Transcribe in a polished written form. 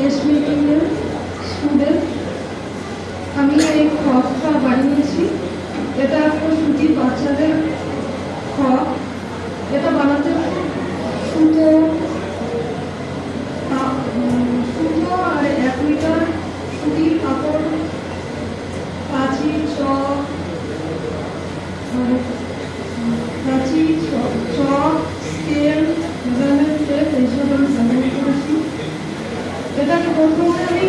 Test মেকিংয়ের student. আমি এই খপটা বানিয়েছি। এটা একটা সুতির বাচ্চাদের খপ। এটা বানাতে সুতো আর 1 মিটার সুতির কাপড়, কাঁচি, চক, স্কেল, মেজারমেন্ট টেপ এইসব আমি ব্যবহার করেছি। এটাকে প্রথমে আমি